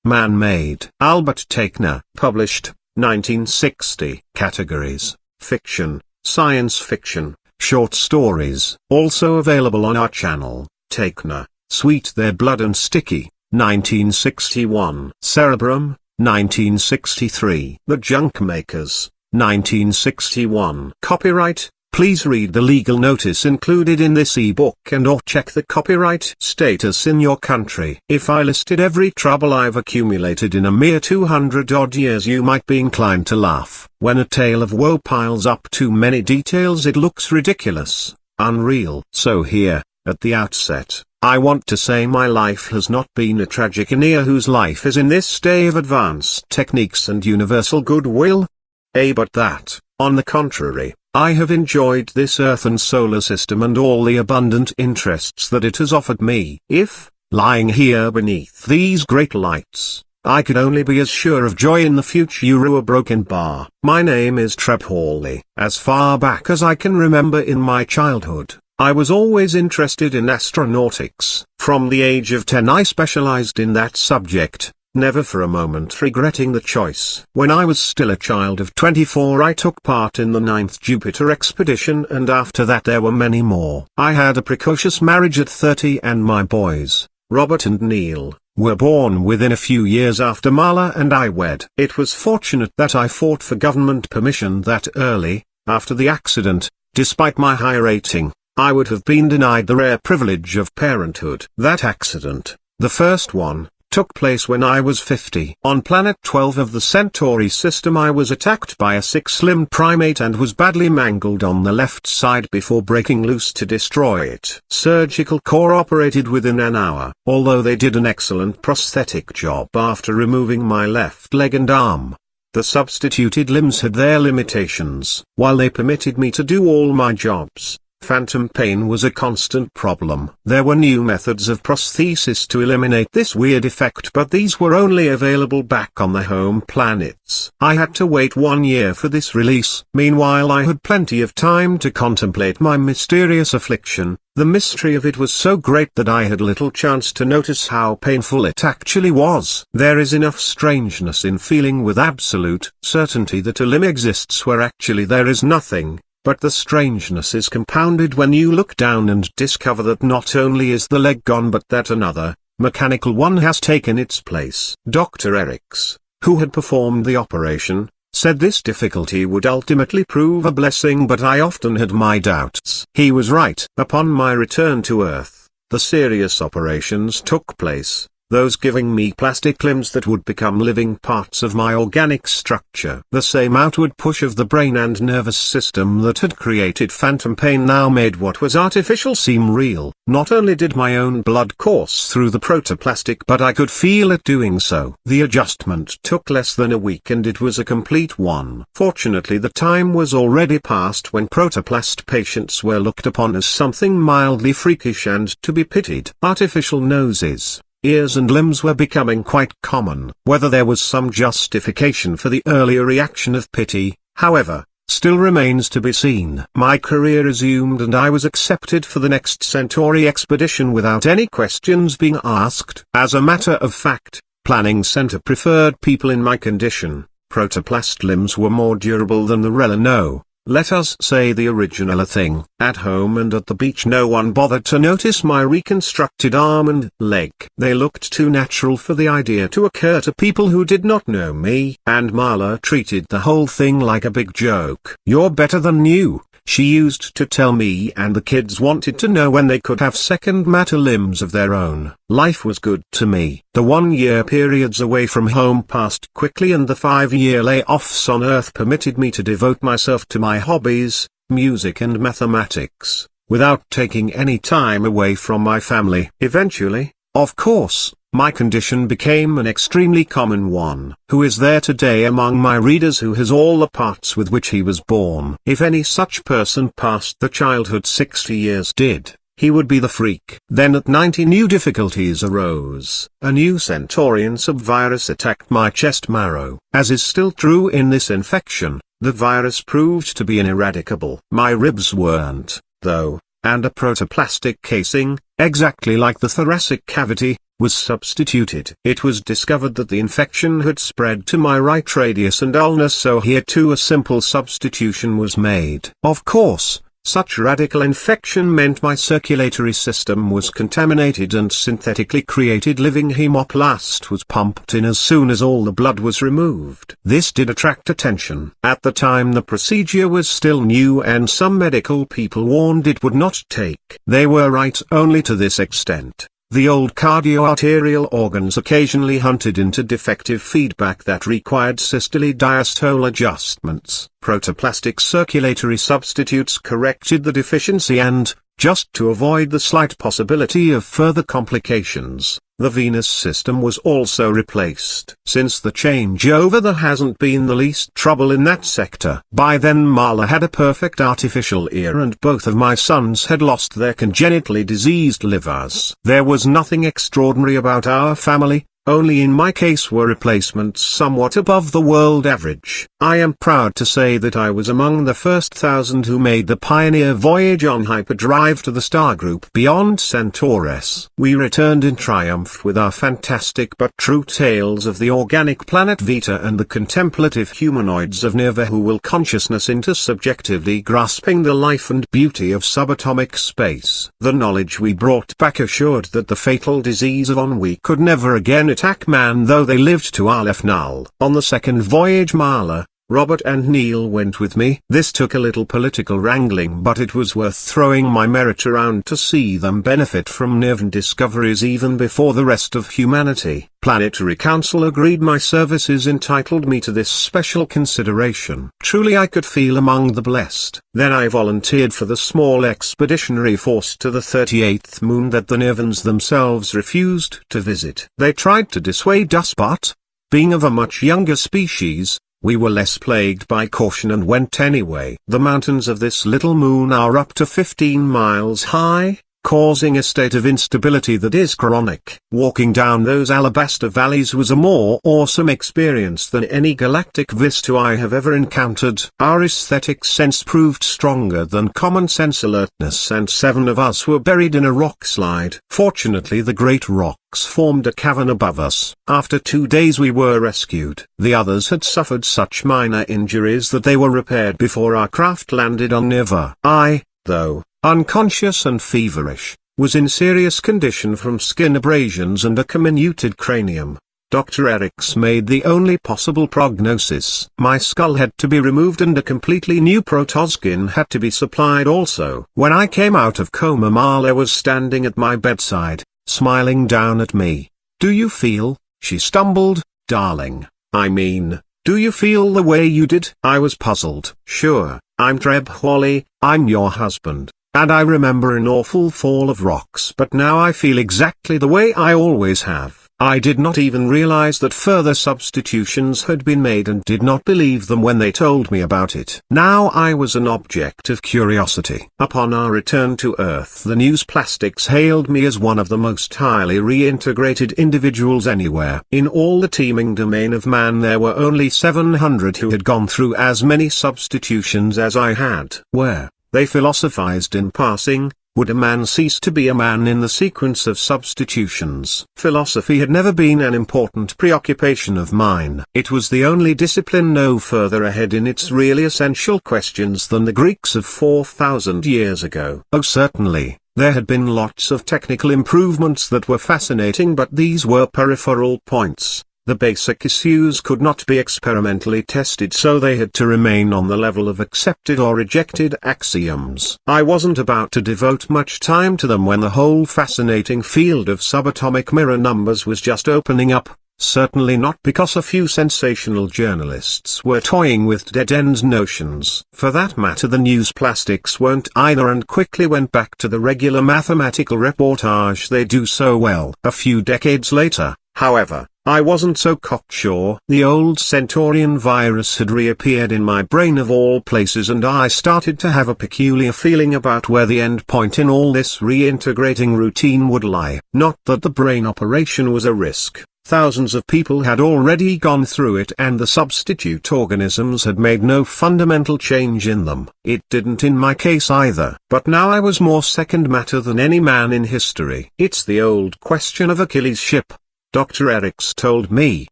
Man-made. Albert Teichner. Published, 1960. Categories: fiction, science fiction, short stories. Also available on our channel. Teichner. Sweet Their Blood and Sticky, 1961. Cerebrum, 1963. The Junk Makers, 1961. Copyright. Please read the legal notice included in this ebook and/or check the copyright status in your country. If I listed every trouble I've accumulated in a mere 200-odd years, you might be inclined to laugh. When a tale of woe piles up too many details, it looks ridiculous, unreal. So here, at the outset, I want to say my life has not been a tragicania whose life is in this day of advanced techniques and universal goodwill. But that, on the contrary, I have enjoyed this earth and solar system and all the abundant interests that it has offered me. If, lying here beneath these great lights, I could only be as sure of joy in the future a broken bar. My name is Treb Hawley. As far back as I can remember in my childhood, I was always interested in astronautics. From the age of 10 I specialized in that subject, never for a moment regretting the choice. When I was still a child of 24 I took part in the 9th Jupiter expedition, and after that there were many more. I had a precocious marriage at 30 and my boys, Robert and Neil, were born within a few years after Marla and I wed. It was fortunate that I fought for government permission that early. After the accident, despite my high rating, I would have been denied the rare privilege of parenthood. That accident, the first one, took place when I was 50. On planet 12 of the Centauri system I was attacked by a 6-limbed primate and was badly mangled on the left side before breaking loose to destroy it. Surgical Corps operated within an hour, although they did an excellent prosthetic job after removing my left leg and arm. The substituted limbs had their limitations. While they permitted me to do all my jobs, phantom pain was a constant problem. There were new methods of prosthesis to eliminate this weird effect, but these were only available back on the home planets. I had to wait 1 year for this release. Meanwhile I had plenty of time to contemplate my mysterious affliction. The mystery of it was so great that I had little chance to notice how painful it actually was. There is enough strangeness in feeling with absolute certainty that a limb exists where actually there is nothing. But the strangeness is compounded when you look down and discover that not only is the leg gone but that another, mechanical one has taken its place. Dr. Eriks, who had performed the operation, said this difficulty would ultimately prove a blessing, but I often had my doubts. He was right. Upon my return to Earth, the serious operations took place, those giving me plastic limbs that would become living parts of my organic structure. The same outward push of the brain and nervous system that had created phantom pain now made what was artificial seem real. Not only did my own blood course through the protoplastic, but I could feel it doing so. The adjustment took less than a week and it was a complete one. Fortunately the time was already past when protoplast patients were looked upon as something mildly freakish and to be pitied. Artificial noses, ears and limbs were becoming quite common. Whether there was some justification for the earlier reaction of pity, however, still remains to be seen. My career resumed and I was accepted for the next Centauri expedition without any questions being asked. As a matter of fact, Planning Center preferred people in my condition. Protoplast limbs were more durable than the let us say the original thing. At home and at the beach no one bothered to notice my reconstructed arm and leg. They looked too natural for the idea to occur to people who did not know me. And Marla treated the whole thing like a big joke. "You're better than new," she used to tell me, and the kids wanted to know when they could have second matter limbs of their own. Life was good to me. The 1-year periods away from home passed quickly and the 5-year layoffs on Earth permitted me to devote myself to my hobbies, music and mathematics, without taking any time away from my family. Eventually, of course, my condition became an extremely common one. Who is there today among my readers who has all the parts with which he was born? If any such person past the childhood 60 years did, he would be the freak. Then at 90 new difficulties arose. A new Centaurian subvirus attacked my chest marrow. As is still true in this infection, the virus proved to be ineradicable. My ribs weren't, though, and a protoplastic casing, exactly like the thoracic cavity, was substituted. It was discovered that the infection had spread to my right radius and ulna, so here too a simple substitution was made. Of course, such radical infection meant my circulatory system was contaminated and synthetically created living hemoplast was pumped in as soon as all the blood was removed. This did attract attention. At the time the procedure was still new and some medical people warned it would not take. They were right only to this extent. The old cardioarterial organs occasionally hunted into defective feedback that required systole-diastole adjustments. Protoplastic circulatory substitutes corrected the deficiency and, just to avoid the slight possibility of further complications, the venous system was also replaced. Since the changeover there hasn't been the least trouble in that sector. By then Marla had a perfect artificial ear and both of my sons had lost their congenitally diseased livers. There was nothing extraordinary about our family. Only in my case were replacements somewhat above the world average. I am proud to say that I was among the first 1,000 who made the pioneer voyage on hyperdrive to the star group beyond Centaurus. We returned in triumph with our fantastic but true tales of the organic planet Vita and the contemplative humanoids of Nirva who will consciousness into subjectively grasping the life and beauty of subatomic space. The knowledge we brought back assured that the fatal disease of ennui could never again attack man, though they lived to Aleph Null. On the second voyage Marla, Robert and Neil went with me. This took a little political wrangling, but it was worth throwing my merit around to see them benefit from Nirvan discoveries even before the rest of humanity. Planetary Council agreed my services entitled me to this special consideration. Truly I could feel among the blessed. Then I volunteered for the small expeditionary force to the 38th moon that the Nirvans themselves refused to visit. They tried to dissuade us, but, being of a much younger species, we were less plagued by caution and went anyway. The mountains of this little moon are up to 15 miles high, causing a state of instability that is chronic. Walking down those alabaster valleys was a more awesome experience than any galactic vista I have ever encountered. Our aesthetic sense proved stronger than common sense alertness, and 7 of us were buried in a rock slide. Fortunately the great rocks formed a cavern above us. After 2 days we were rescued. The others had suffered such minor injuries that they were repaired before our craft landed on Nirva. I, though unconscious and feverish, was in serious condition from skin abrasions and a comminuted cranium. Dr. Eriks made the only possible prognosis. My skull had to be removed and a completely new protoskin had to be supplied also. When I came out of coma Marla was standing at my bedside, smiling down at me. "Do you feel," she stumbled, "darling, I mean, do you feel the way you did?" I was puzzled. "Sure, I'm Treb Wally, I'm your husband. And I remember an awful fall of rocks, but now I feel exactly the way I always have." I did not even realize that further substitutions had been made and did not believe them when they told me about it. Now I was an object of curiosity. Upon our return to Earth the news plastics hailed me as one of the most highly reintegrated individuals anywhere. In all the teeming domain of man there were only 700 who had gone through as many substitutions as I had. Where, they philosophized in passing, would a man cease to be a man in the sequence of substitutions? Philosophy had never been an important preoccupation of mine. It was the only discipline no further ahead in its really essential questions than the Greeks of 4,000 years ago. Oh certainly, there had been lots of technical improvements that were fascinating, but these were peripheral points. The basic issues could not be experimentally tested, so they had to remain on the level of accepted or rejected axioms. I wasn't about to devote much time to them when the whole fascinating field of subatomic mirror numbers was just opening up, certainly not because a few sensational journalists were toying with dead-end notions. For that matter the news plastics weren't either, and quickly went back to the regular mathematical reportage they do so well. A few decades later, however, I wasn't so cocksure. The old Centaurian virus had reappeared in my brain of all places, and I started to have a peculiar feeling about where the end point in all this reintegrating routine would lie. Not that the brain operation was a risk. Thousands of people had already gone through it and the substitute organisms had made no fundamental change in them. It didn't in my case either. But now I was more second matter than any man in history. It's the old question of Achilles' Ship. Dr. Eriks told me.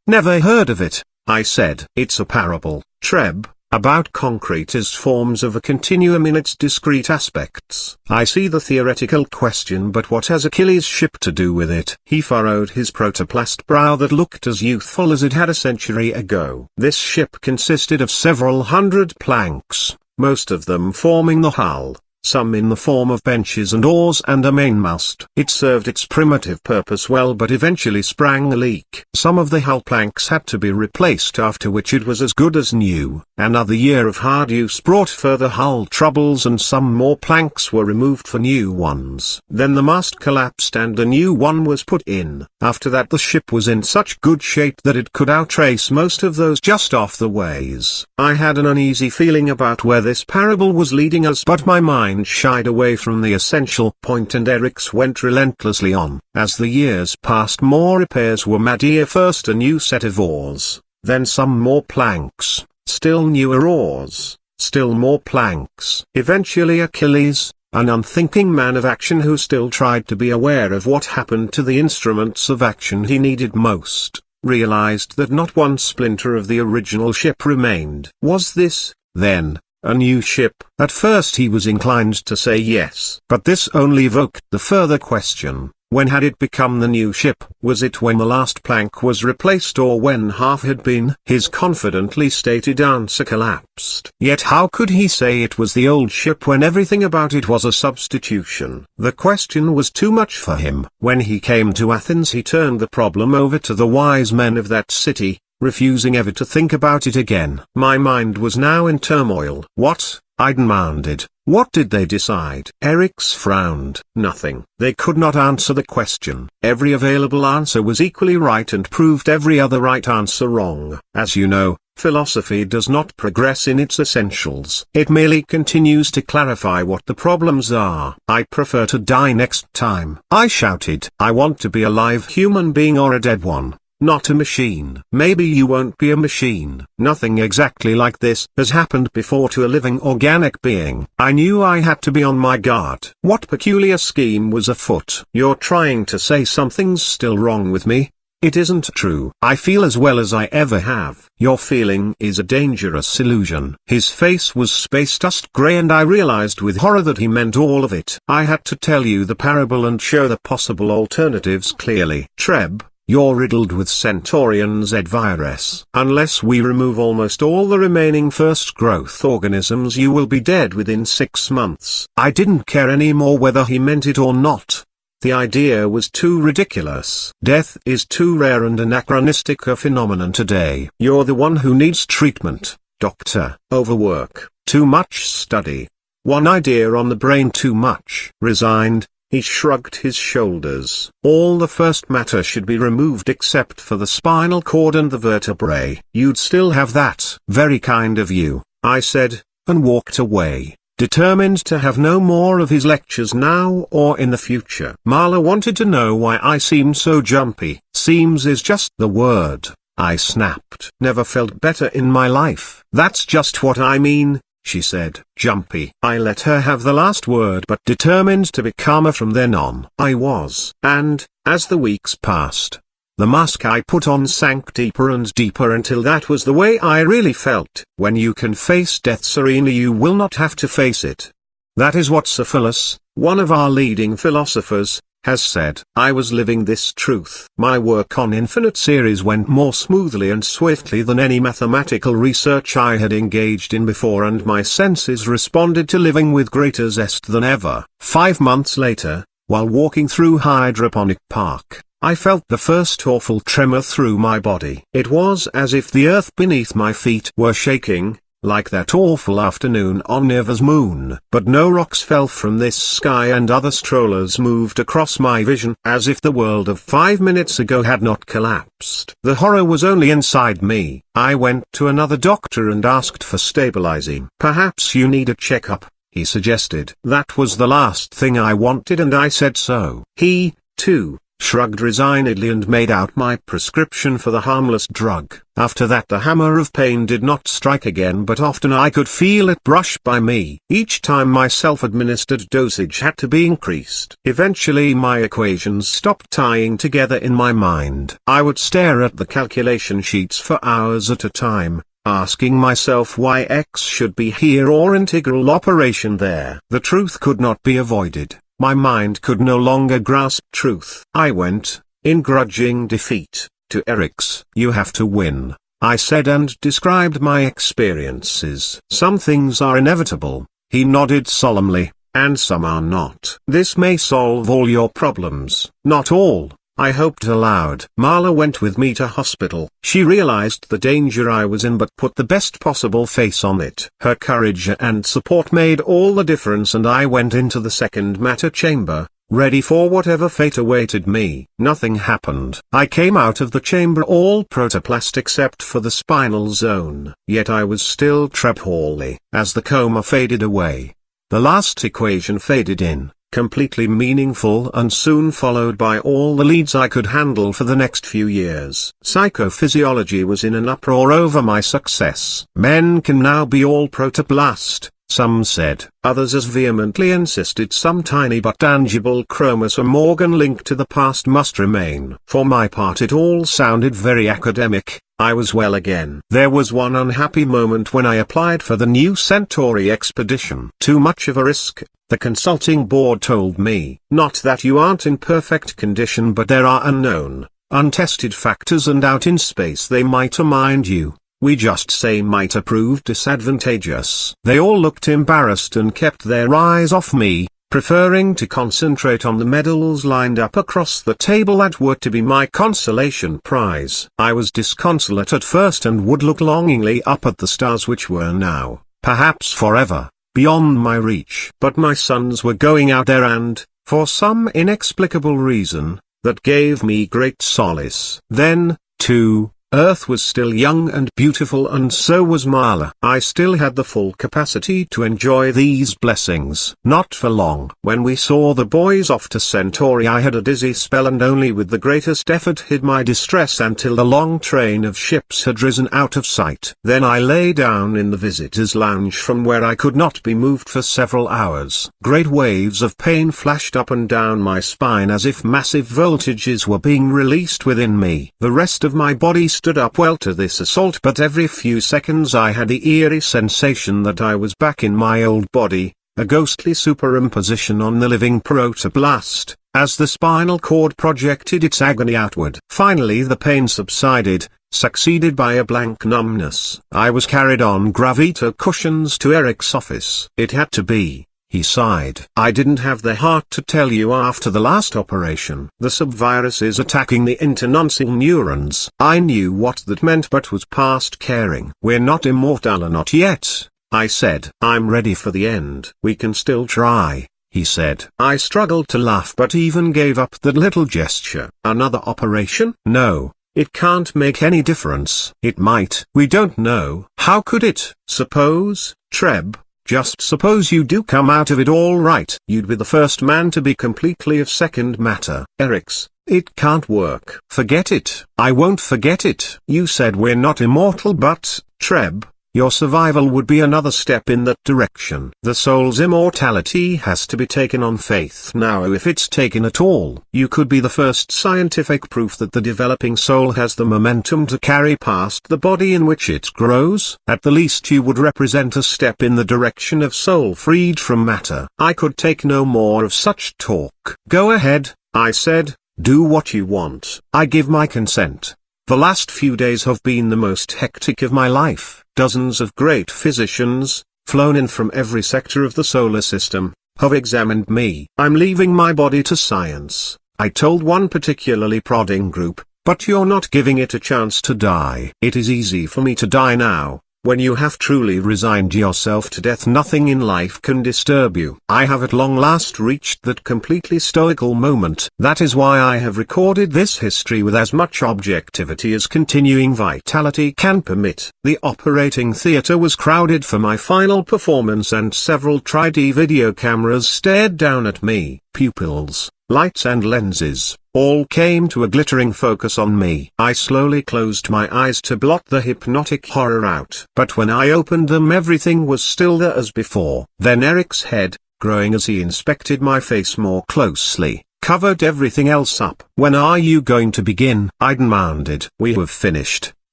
Never heard of it, I said. It's a parable, Treb, about concrete as forms of a continuum in its discrete aspects. I see the theoretical question, but what has Achilles' Ship to do with it? He furrowed his protoplast brow that looked as youthful as it had a century ago. This ship consisted of several hundred planks, most of them forming the hull, some in the form of benches and oars and a mainmast. It served its primitive purpose well, but eventually sprang a leak. Some of the hull planks had to be replaced, after which it was as good as new. Another year of hard use brought further hull troubles and some more planks were removed for new ones. Then the mast collapsed and a new one was put in. After that the ship was in such good shape that it could outrace most of those just off the ways. I had an uneasy feeling about where this parable was leading us, but my mind shied away from the essential point and Eriks went relentlessly on. As the years passed, more repairs were made. First a new set of oars, then some more planks, still newer oars, still more planks. Eventually Achilles, an unthinking man of action who still tried to be aware of what happened to the instruments of action he needed most, realized that not one splinter of the original ship remained. Was this, then, a new ship? At first he was inclined to say yes, but this only evoked the further question, when had it become the new ship? Was it when the last plank was replaced or when half had been? His confidently stated answer collapsed. Yet how could he say it was the old ship when everything about it was a substitution? The question was too much for him. When he came to Athens he turned the problem over to the wise men of that city, refusing ever to think about it again. My mind was now in turmoil. What? I demanded. What did they decide? Eriks frowned. Nothing. They could not answer the question. Every available answer was equally right and proved every other right answer wrong. As you know, philosophy does not progress in its essentials. It merely continues to clarify what the problems are. I prefer to die next time, I shouted. I want to be a live human being or a dead one, not a machine. Maybe you won't be a machine. Nothing exactly like this has happened before to a living organic being. I knew I had to be on my guard. What peculiar scheme was afoot? You're trying to say something's still wrong with me? It isn't true. I feel as well as I ever have. Your feeling is a dangerous illusion. His face was space dust gray and I realized with horror that he meant all of it. I had to tell you the parable and show the possible alternatives clearly. Treb, you're riddled with Centaurian Z virus. Unless we remove almost all the remaining first growth organisms you will be dead within 6 months. I didn't care anymore whether he meant it or not. The idea was too ridiculous. Death is too rare and anachronistic a phenomenon today. You're the one who needs treatment, doctor. Overwork, too much study, one idea on the brain too much. Resigned, he shrugged his shoulders. All the first matter should be removed except for the spinal cord and the vertebrae. You'd still have that. Very kind of you, I said, and walked away, determined to have no more of his lectures now or in the future. Marla wanted to know why I seemed so jumpy. Seems is just the word, I snapped. Never felt better in my life. That's just what I mean, she said. Jumpy. I let her have the last word but determined to be calmer from then on. I was. And, as the weeks passed, the mask I put on sank deeper and deeper until that was the way I really felt. When you can face death serenely you will not have to face it. That is what Cephalus, one of our leading philosophers, has said. I was living this truth. My work on infinite series went more smoothly and swiftly than any mathematical research I had engaged in before and my senses responded to living with greater zest than ever. 5 months later, while walking through Hydroponic Park, I felt the first awful tremor through my body. It was as if the earth beneath my feet were shaking, like that awful afternoon on Neva's moon. But no rocks fell from this sky and other strollers moved across my vision as if the world of 5 minutes ago had not collapsed. The horror was only inside me. I went to another doctor and asked for stabilizing. Perhaps you need a checkup, he suggested. That was the last thing I wanted and I said so. He, too, shrugged resignedly and made out my prescription for the harmless drug. After that the hammer of pain did not strike again, but often I could feel it brush by me. Each time my self-administered dosage had to be increased. Eventually my equations stopped tying together in my mind. I would stare at the calculation sheets for hours at a time, asking myself why x should be here or integral operation there. The truth could not be avoided. My mind could no longer grasp truth. I went, in grudging defeat, to Eric's. "You have to win," I said, and described my experiences. "Some things are inevitable," he nodded solemnly, "and some are not. This may solve all your problems." "Not all," I hoped aloud. Marla went with me to hospital. She realized the danger I was in but put the best possible face on it. Her courage and support made all the difference, and I went into the second matter chamber, ready for whatever fate awaited me. Nothing happened. I came out of the chamber all protoplast except for the spinal zone. Yet I was still trebhorly. As the coma faded away, the last equation faded in, completely meaningful and soon followed by all the leads I could handle for the next few years. Psychophysiology was in an uproar over my success. Men can now be all protoplast, some said. Others as vehemently insisted some tiny but tangible chromosome organ linked to the past must remain. For my part it all sounded very academic. I was well again. There was one unhappy moment when I applied for the new Centauri expedition. Too much of a risk, the consulting board told me. Not that you aren't in perfect condition, but there are unknown, untested factors, and out in space they might mind you. We just say might prove disadvantageous. They all looked embarrassed and kept their eyes off me, preferring to concentrate on the medals lined up across the table that were to be my consolation prize. I was disconsolate at first and would look longingly up at the stars which were now, perhaps forever, beyond my reach. But my sons were going out there and, for some inexplicable reason, that gave me great solace. Then, too, Earth was still young and beautiful, and so was Marla. I still had the full capacity to enjoy these blessings. Not for long. When we saw the boys off to Centauri I had a dizzy spell and only with the greatest effort hid my distress until the long train of ships had risen out of sight. Then I lay down in the visitors' lounge from where I could not be moved for several hours. Great waves of pain flashed up and down my spine as if massive voltages were being released within me. The rest of my body stood up well to this assault, but every few seconds I had the eerie sensation that I was back in my old body, a ghostly superimposition on the living protoplast, as the spinal cord projected its agony outward. Finally the pain subsided, succeeded by a blank numbness. I was carried on gravito cushions to Eric's office. It had to be. He sighed. "I didn't have the heart to tell you after the last operation. The subvirus is attacking the internuncial neurons." I knew what that meant but was past caring. "We're not immortal, not yet," I said. "I'm ready for the end." "We can still try," he said. I struggled to laugh but even gave up that little gesture. "Another operation?" "No. It can't make any difference." "It might." "We don't know." "How could it?" "Suppose, Treb, just suppose you do come out of it all right. You'd be the first man to be completely of second matter." "Eric's, it can't work." "Forget it." "I won't forget it." "You said we're not immortal, but, Treb, your survival would be another step in that direction." "The soul's immortality has to be taken on faith now, if it's taken at all. You could be the first scientific proof that the developing soul has the momentum to carry past the body in which it grows. At the least you would represent a step in the direction of soul freed from matter." I could take no more of such talk. "Go ahead," I said, "do what you want. I give my consent." The last few days have been the most hectic of my life. Dozens of great physicians, flown in from every sector of the solar system, have examined me. "I'm leaving my body to science," I told one particularly prodding group, "but you're not giving it a chance to die." "It is easy for me to die now. When you have truly resigned yourself to death, nothing in life can disturb you. I have at long last reached that completely stoical moment. That is why I have recorded this history with as much objectivity as continuing vitality can permit." The operating theater was crowded for my final performance and several 3D video cameras stared down at me. pupils, lights and lenses, all came to a glittering focus on me. I slowly closed my eyes to blot the hypnotic horror out. But when I opened them, everything was still there as before. Then Eric's head, growing as he inspected my face more closely, covered everything else up. "When are you going to begin?" I demanded. "We have finished,"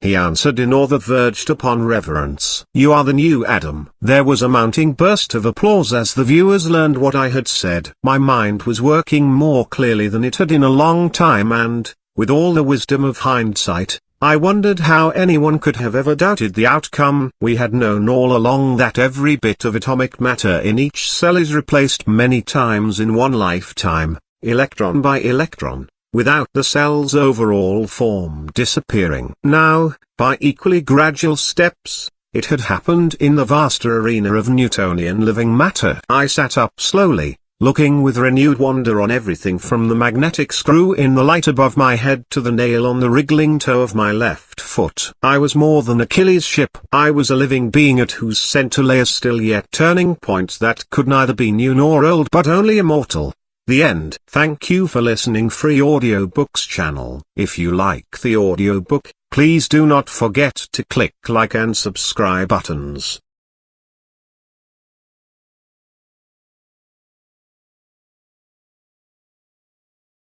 he answered in awe that verged upon reverence. "You are the new Adam." There was a mounting burst of applause as the viewers learned what I had said. My mind was working more clearly than it had in a long time, and, with all the wisdom of hindsight, I wondered how anyone could have ever doubted the outcome. We had known all along that every bit of atomic matter in each cell is replaced many times in one lifetime, electron by electron, without the cell's overall form disappearing. Now, by equally gradual steps, it had happened in the vaster arena of Newtonian living matter. I sat up slowly, looking with renewed wonder on everything from the magnetic screw in the light above my head to the nail on the wriggling toe of my left foot. I was more than Achilles' ship. I was a living being at whose center lay a still yet turning point that could neither be new nor old but only immortal. The end. Thank you for listening. Free Audiobooks channel. If you like the audiobook, please do not forget to click like and subscribe buttons.